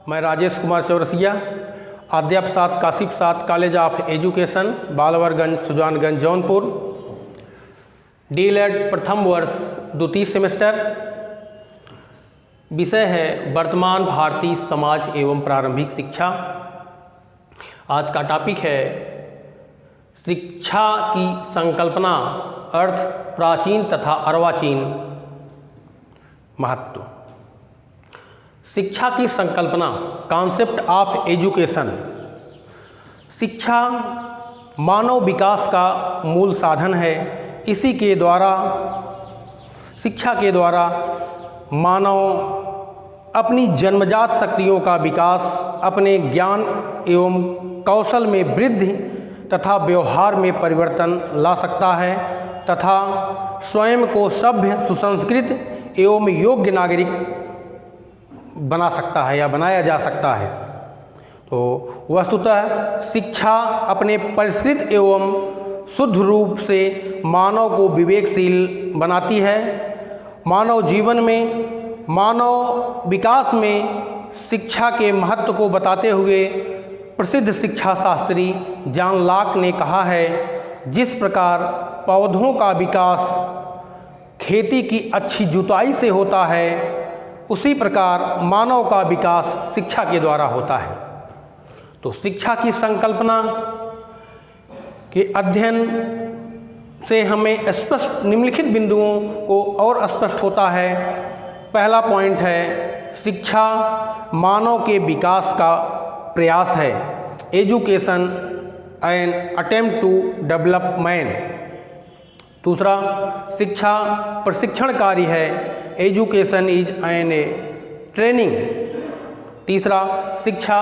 मैं राजेश कुमार चौरसिया, अध्यापक साथ काशिफ साथ college of education Balwarganj Sujanganj Jaunpur, DElEd प्रथम वर्ष द्वितीय सेमेस्टर। विषय है वर्तमान भारतीय समाज एवं प्रारंभिक शिक्षा। आज का टॉपिक है शिक्षा की संकल्पना, अर्थ, प्राचीन तथा अर्वाचीन महत्व। शिक्षा की संकल्पना, कॉन्सेप्ट ऑफ एजुकेशन। शिक्षा मानव विकास का मूल साधन है। इसी के द्वारा, शिक्षा के द्वारा मानव अपनी जन्मजात शक्तियों का विकास, अपने ज्ञान एवं कौशल में वृद्धि तथा व्यवहार में परिवर्तन ला सकता है तथा स्वयं को सभ्य, सुसंस्कृत एवं योग्य नागरिक बना सकता है या बनाया जा सकता है। तो वस्तुतः शिक्षा अपने परिष्कृत एवं शुद्ध रूप से मानव को विवेकशील बनाती है। मानव जीवन में, मानव विकास में शिक्षा के महत्व को बताते हुए प्रसिद्ध शिक्षा शास्त्री जॉन लॉक ने कहा है, जिस प्रकार पौधों का विकास खेती की अच्छी जुताई से होता है, उसी प्रकार मानव का विकास शिक्षा के द्वारा होता है। तो शिक्षा की संकल्पना के अध्ययन से हमें स्पष्ट निम्नलिखित बिंदुओं को और स्पष्ट होता है। पहला पॉइंट है, शिक्षा मानव के विकास का प्रयास है। Education an attempt to development. दूसरा, शिक्षा प्रशिक्षण कार्य है। Education is an training. तीसरा, शिक्षा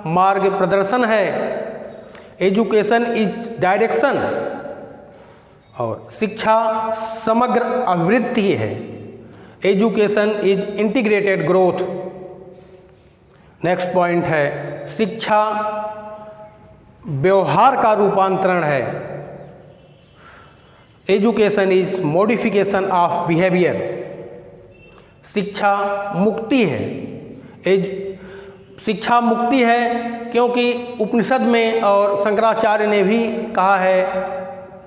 मार्ग प्रदर्शन है। Education is direction. और शिक्षा समग्र अभिवृद्धि है। Education is integrated growth. Next point है, शिक्षा व्यवहार का रूपांतरण है। Education is modification of behaviour. शिक्षा मुक्ति है। शिक्षा मुक्ति है क्योंकि उपनिषद में और शंकराचार्य ने भी कहा है,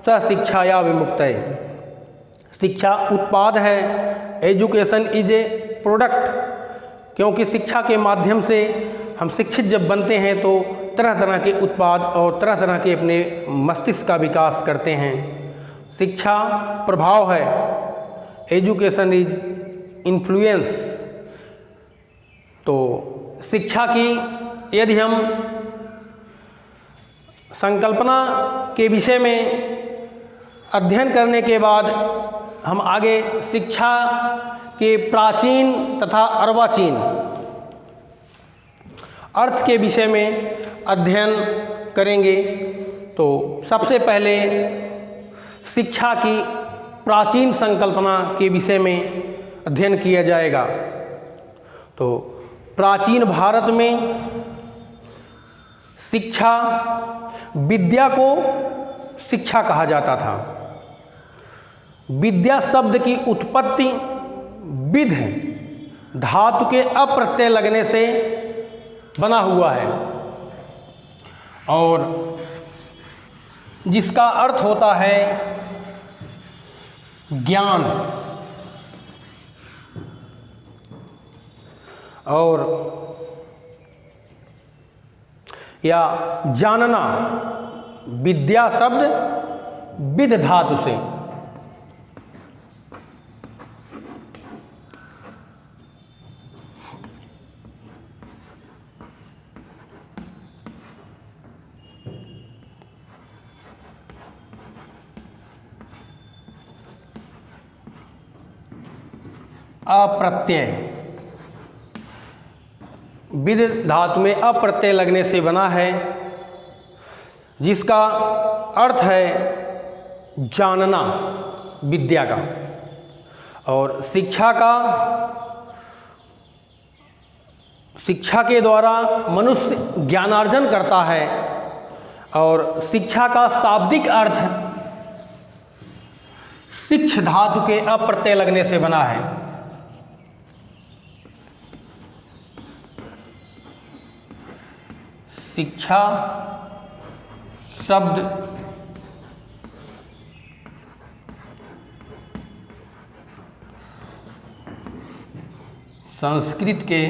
स शिक्षाया विमुक्तये। शिक्षा उत्पाद है। एजुकेशन इज ए प्रोडक्ट, क्योंकि शिक्षा के माध्यम से हम शिक्षित जब बनते हैं तो तरह तरह के उत्पाद और तरह तरह के अपने मस्तिष्क का विकास करते हैं। शिक्षा प्रभाव है। Education is influence. तो शिक्षा की यदि हम संकल्पना के विषय में अध्ययन करने के बाद हम आगे शिक्षा के प्राचीन तथा अर्वाचीन अर्थ के विषय में अध्ययन करेंगे, तो सबसे पहले शिक्षा की प्राचीन संकल्पना के विषय में अध्ययन किया जाएगा। तो प्राचीन भारत में शिक्षा, विद्या को शिक्षा कहा जाता था। विद्या शब्द की उत्पत्ति विद्ध धातु के अप्रत्यय लगने से बना हुआ है और जिसका अर्थ होता है ज्ञान और या जानना। विद्या शब्द विद्ध धातु से अप्रत्यय, विद्ध धातु में अप्रत्यय लगने से बना है, जिसका अर्थ है जानना, विद्या का। और शिक्षा का, शिक्षा के द्वारा मनुष्य ज्ञानार्जन करता है और शिक्षा का शाब्दिक अर्थ शिक्ष धातु के अप्रत्यय लगने से बना है। शिक्षा शब्द संस्कृत के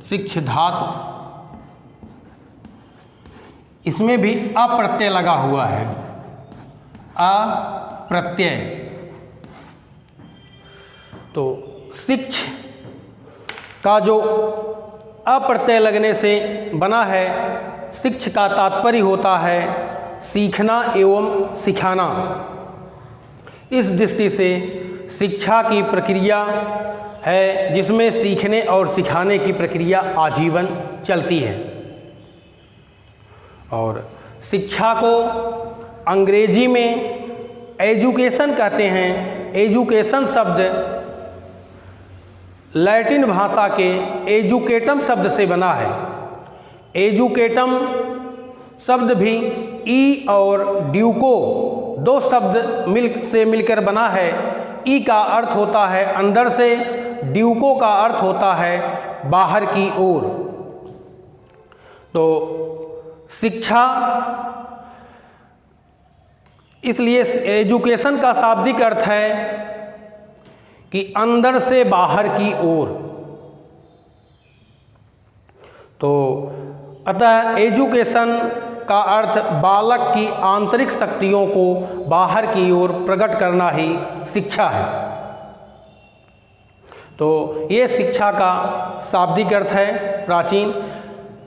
शिक्ष धातु, इसमें भी अप्रत्यय लगा हुआ है, अप्रत्यय। तो शिक्ष का जो अप्रत्यय लगने से बना है, शिक्ष का तात्पर्य होता है सीखना एवं सिखाना। इस दृष्टि से शिक्षा की प्रक्रिया है जिसमें सीखने और सिखाने की प्रक्रिया आजीवन चलती है। और शिक्षा को अंग्रेजी में एजुकेशन कहते हैं। एजुकेशन शब्द लैटिन भाषा के एजुकेटम शब्द से बना है। एजुकेटम शब्द भी ई और ड्यूको दो शब्द मिलकर बना है। ई का अर्थ होता है अंदर से, ड्यूको का अर्थ होता है बाहर की ओर। तो शिक्षा, इसलिए एजुकेशन का शाब्दिक अर्थ है कि अंदर से बाहर की ओर। तो अतः एजुकेशन का अर्थ बालक की आंतरिक शक्तियों को बाहर की ओर प्रकट करना ही शिक्षा है। तो ये शिक्षा का शाब्दिक अर्थ है प्राचीन।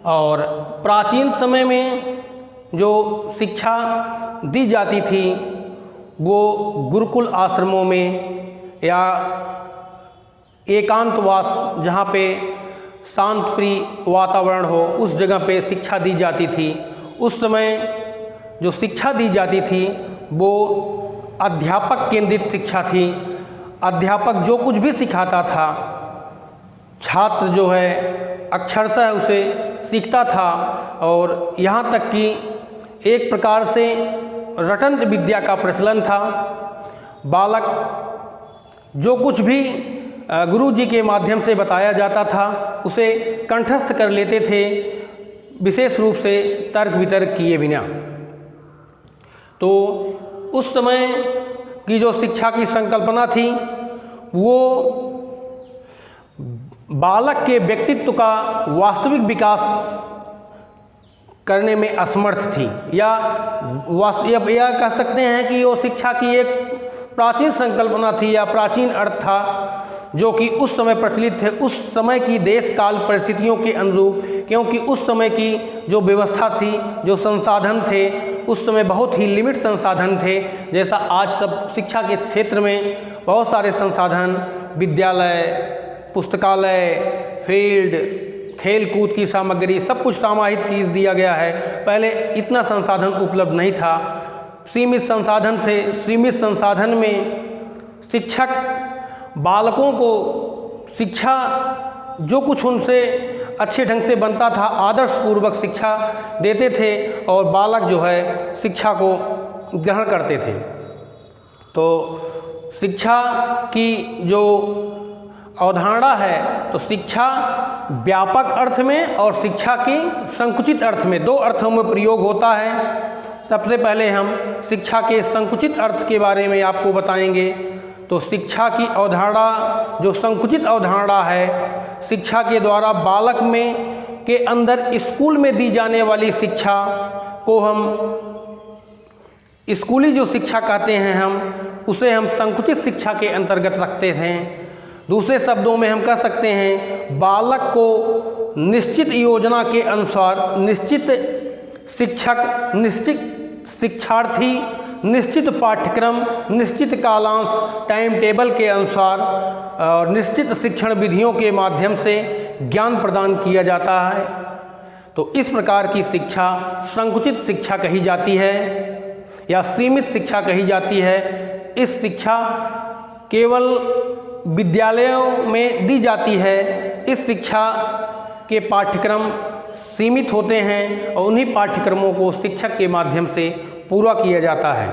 और प्राचीन समय में जो शिक्षा दी जाती थी वो गुरुकुल आश्रमों में या एकांतवास, जहाँ पे शांत प्रिय वातावरण हो, उस जगह पे शिक्षा दी जाती थी। उस समय जो शिक्षा दी जाती थी वो अध्यापक केंद्रित शिक्षा थी। अध्यापक जो कुछ भी सिखाता था, छात्र जो है अक्षरशः उसे सीखता था। और यहाँ तक कि एक प्रकार से रटंत विद्या का प्रचलन था। बालक जो कुछ भी गुरुजी के माध्यम से बताया जाता था उसे कंठस्थ कर लेते थे, विशेष रूप से तर्क वितर्क किए बिना। तो उस समय की जो शिक्षा की संकल्पना थी वो बालक के व्यक्तित्व का वास्तविक विकास करने में असमर्थ थी, या कह सकते हैं कि वो शिक्षा की एक प्राचीन संकल्पना थी या प्राचीन अर्थ था जो कि उस समय प्रचलित थे, उस समय की देश काल परिस्थितियों के अनुरूप। क्योंकि उस समय की जो व्यवस्था थी, जो संसाधन थे, उस समय बहुत ही लिमिट संसाधन थे। जैसा आज सब शिक्षा के क्षेत्र में बहुत सारे संसाधन, विद्यालय, पुस्तकालय, फील्ड, खेल कूद की सामग्री, सब कुछ समाहित कर दिया गया है। पहले इतना संसाधन उपलब्ध नहीं था, सीमित संसाधन थे। सीमित संसाधन में शिक्षक बालकों को शिक्षा जो कुछ उनसे अच्छे ढंग से बनता था आदर्श पूर्वक शिक्षा देते थे और बालक जो है शिक्षा को ग्रहण करते थे। तो शिक्षा की जो अवधारणा है, तो शिक्षा व्यापक अर्थ में और शिक्षा की संकुचित अर्थ में, दो अर्थों में प्रयोग होता है। सबसे पहले हम शिक्षा के संकुचित अर्थ के बारे में आपको बताएंगे। तो शिक्षा की अवधारणा, जो संकुचित अवधारणा है, शिक्षा के द्वारा बालक में के अंदर स्कूल में दी जाने वाली शिक्षा को हम स्कूली जो शिक्षा कहते हैं, हम उसे हम संकुचित शिक्षा के अंतर्गत रखते हैं। दूसरे शब्दों में हम कह सकते हैं बालक को निश्चित योजना के अनुसार निश्चित शिक्षक, निश्चित शिक्षार्थी, निश्चित पाठ्यक्रम, निश्चित कालांश, टाइम टेबल के अनुसार और निश्चित शिक्षण विधियों के माध्यम से ज्ञान प्रदान किया जाता है। तो इस प्रकार की शिक्षा संकुचित शिक्षा कही जाती है या सीमित शिक्षा कही जाती है। इस शिक्षा केवल विद्यालयों में दी जाती है। इस शिक्षा के पाठ्यक्रम सीमित होते हैं और उन्हीं पाठ्यक्रमों को शिक्षक के माध्यम से पूरा किया जाता है।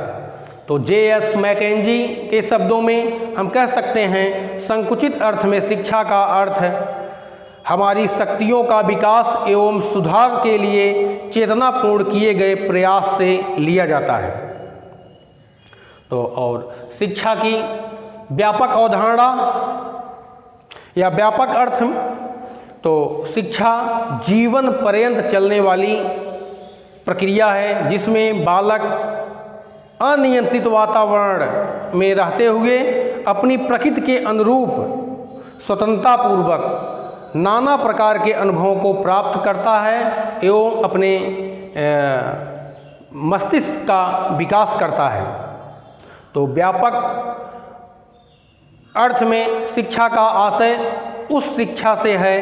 तो J.S. मैकेंजी के शब्दों में हम कह सकते हैं, संकुचित अर्थ में शिक्षा का अर्थ हमारी शक्तियों का विकास एवं सुधार के लिए चेतनापूर्ण किए गए प्रयास से लिया जाता है। तो और शिक्षा की व्यापक अवधारणा या व्यापक अर्थ, तो शिक्षा जीवन पर्यंत चलने वाली प्रक्रिया है जिसमें बालक अनियंत्रित वातावरण में रहते हुए अपनी प्रकृति के अनुरूप स्वतंत्रतापूर्वक नाना प्रकार के अनुभवों को प्राप्त करता है एवं अपने मस्तिष्क का विकास करता है। तो व्यापक अर्थ में शिक्षा का आशय उस शिक्षा से है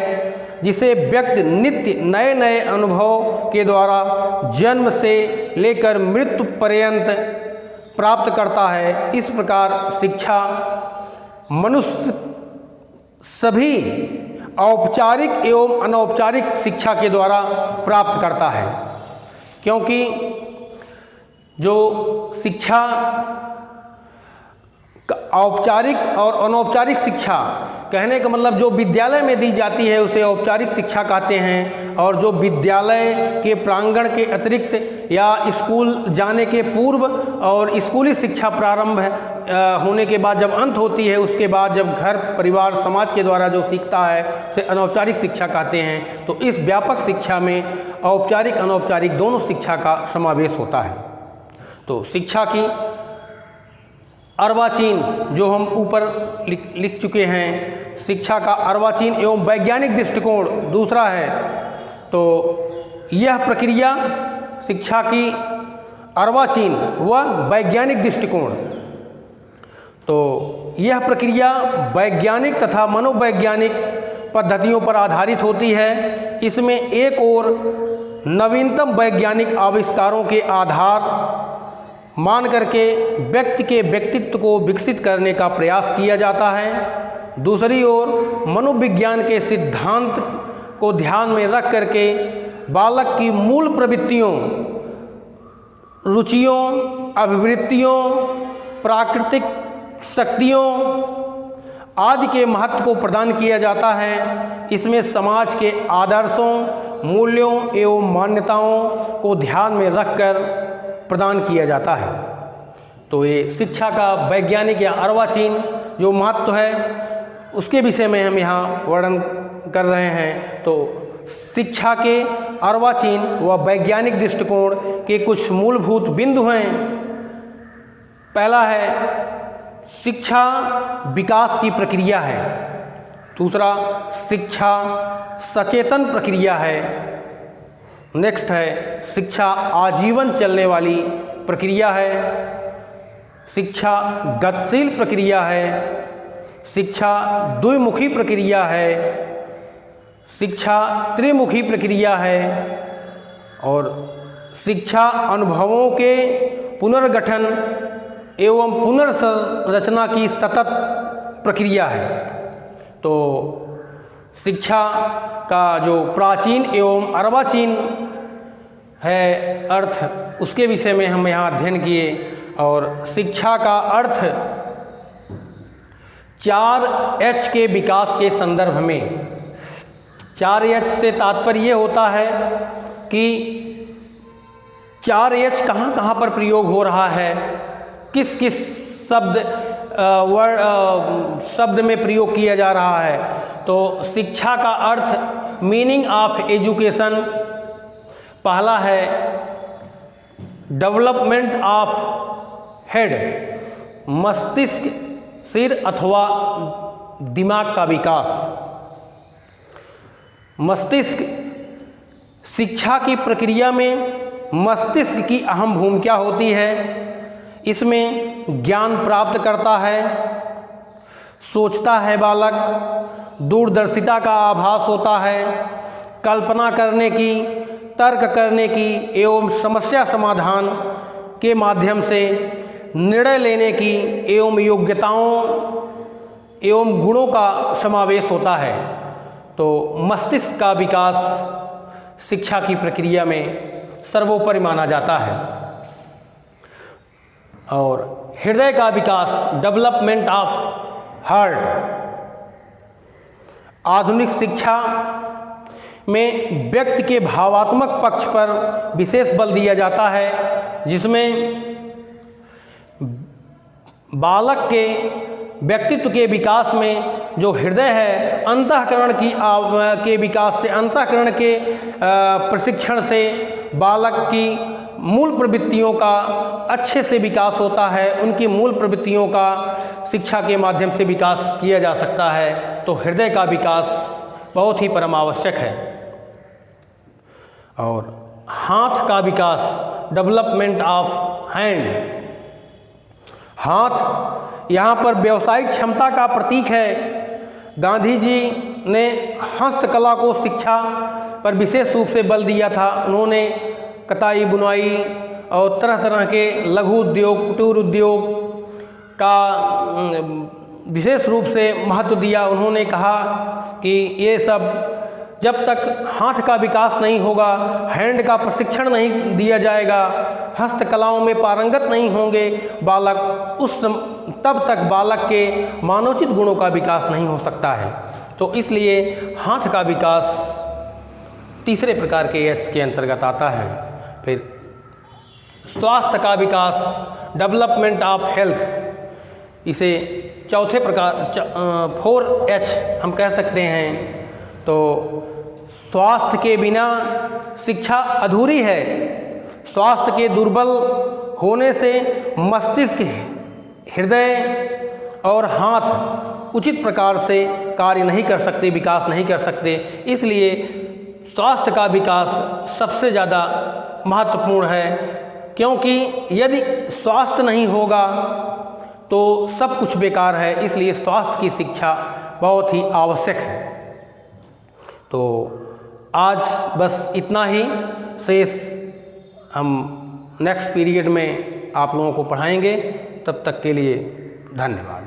जिसे व्यक्ति नित्य नए नए अनुभव के द्वारा जन्म से लेकर मृत्यु पर्यंत प्राप्त करता है। इस प्रकार शिक्षा मनुष्य सभी औपचारिक एवं अनौपचारिक शिक्षा के द्वारा प्राप्त करता है, क्योंकि जो शिक्षा औपचारिक और अनौपचारिक शिक्षा, कहने का मतलब जो विद्यालय में दी जाती है उसे औपचारिक शिक्षा कहते हैं, और जो विद्यालय के प्रांगण के अतिरिक्त या स्कूल जाने के पूर्व और स्कूली शिक्षा प्रारंभ होने के बाद जब अंत होती है, उसके बाद जब घर परिवार समाज के द्वारा जो सीखता है उसे अनौपचारिक शिक्षा कहते हैं। तो इस व्यापक शिक्षा में औपचारिक अनौपचारिक दोनों शिक्षा का समावेश होता है। तो शिक्षा की अर्वाचीन जो हम ऊपर लिख चुके हैं, शिक्षा का अर्वाचीन एवं वैज्ञानिक दृष्टिकोण दूसरा है। तो यह प्रक्रिया शिक्षा की अर्वाचीन व वैज्ञानिक दृष्टिकोण, तो यह प्रक्रिया वैज्ञानिक तथा मनोवैज्ञानिक पद्धतियों पर आधारित होती है। इसमें एक ओर नवीनतम वैज्ञानिक आविष्कारों के आधार मान करके व्यक्ति के व्यक्तित्व को विकसित करने का प्रयास किया जाता है, दूसरी ओर मनोविज्ञान के सिद्धांत को ध्यान में रख करके बालक की मूल प्रवृत्तियों, रुचियों, अभिवृत्तियों, प्राकृतिक शक्तियों आदि के महत्व को प्रदान किया जाता है। इसमें समाज के आदर्शों, मूल्यों एवं मान्यताओं को ध्यान में रखकर प्रदान किया जाता है। तो ये शिक्षा का वैज्ञानिक या अर्वाचीन जो महत्व है उसके विषय में हम यहाँ वर्णन कर रहे हैं। तो शिक्षा के अर्वाचीन व वैज्ञानिक दृष्टिकोण के कुछ मूलभूत बिंदु हैं। पहला है शिक्षा विकास की प्रक्रिया है, दूसरा शिक्षा सचेतन प्रक्रिया है, नेक्स्ट है शिक्षा आजीवन चलने वाली प्रक्रिया है, शिक्षा गतिशील प्रक्रिया है, शिक्षा द्विमुखी प्रक्रिया है, शिक्षा त्रिमुखी प्रक्रिया है, और शिक्षा अनुभवों के पुनर्गठन एवं पुनर्संरचना की सतत प्रक्रिया है। तो शिक्षा का जो प्राचीन एवं अर्वाचीन है अर्थ, उसके विषय में हम यहाँ अध्ययन किए। और शिक्षा का अर्थ 4H के विकास के संदर्भ में, 4H से तात्पर्य ये होता है कि 4H कहाँ कहाँ पर प्रयोग हो रहा है, किस किस शब्द में प्रयोग किया जा रहा है। तो शिक्षा का अर्थ मीनिंग ऑफ एजुकेशन, पहला है डेवलपमेंट ऑफ हेड, मस्तिष्क, सिर अथवा दिमाग का विकास। मस्तिष्क, शिक्षा की प्रक्रिया में मस्तिष्क की अहम भूमिका होती है। इसमें ज्ञान प्राप्त करता है, सोचता है बालक, दूरदर्शिता का आभास होता है, कल्पना करने की, तर्क करने की एवं समस्या समाधान के माध्यम से निर्णय लेने की एवं योग्यताओं एवं गुणों का समावेश होता है। तो मस्तिष्क का विकास शिक्षा की प्रक्रिया में सर्वोपरि माना जाता है। और हृदय का विकास, डेवलपमेंट ऑफ हार्ट। आधुनिक शिक्षा में व्यक्ति के भावात्मक पक्ष पर विशेष बल दिया जाता है, जिसमें बालक के व्यक्तित्व के विकास में जो हृदय है, अंतःकरण के विकास से, अंतःकरण के प्रशिक्षण से बालक की मूल प्रवृत्तियों का अच्छे से विकास होता है, उनकी मूल प्रवृत्तियों का शिक्षा के माध्यम से विकास किया जा सकता है। तो हृदय का विकास बहुत ही परम आवश्यक है। और हाथ का विकास, डेवलपमेंट ऑफ हैंड। हाथ यहाँ पर व्यावसायिक क्षमता का प्रतीक है। गांधी जी ने हस्तकला को शिक्षा पर विशेष रूप से बल दिया था। उन्होंने कताई, बुनाई और तरह तरह के लघु उद्योग, कुटीर उद्योग का विशेष रूप से महत्व दिया। उन्होंने कहा कि ये सब जब तक हाथ का विकास नहीं होगा, हैंड का प्रशिक्षण नहीं दिया जाएगा, हस्तकलाओं में पारंगत नहीं होंगे बालक, तब तक बालक के मानवोचित गुणों का विकास नहीं हो सकता है। तो इसलिए हाथ का विकास तीसरे प्रकार के एस के अंतर्गत आता है। फिर स्वास्थ्य का विकास, डेवलपमेंट ऑफ हेल्थ, इसे चौथे प्रकार 4H हम कह सकते हैं। तो स्वास्थ्य के बिना शिक्षा अधूरी है। स्वास्थ्य के दुर्बल होने से मस्तिष्क, हृदय और हाथ उचित प्रकार से कार्य नहीं कर सकते, विकास नहीं कर सकते। इसलिए स्वास्थ्य का विकास सबसे ज़्यादा महत्वपूर्ण है, क्योंकि यदि स्वास्थ्य नहीं होगा तो सब कुछ बेकार है। इसलिए स्वास्थ्य की शिक्षा बहुत ही आवश्यक है। तो आज बस इतना ही, शेष हम नेक्स्ट पीरियड में आप लोगों को पढ़ाएंगे। तब तक के लिए धन्यवाद।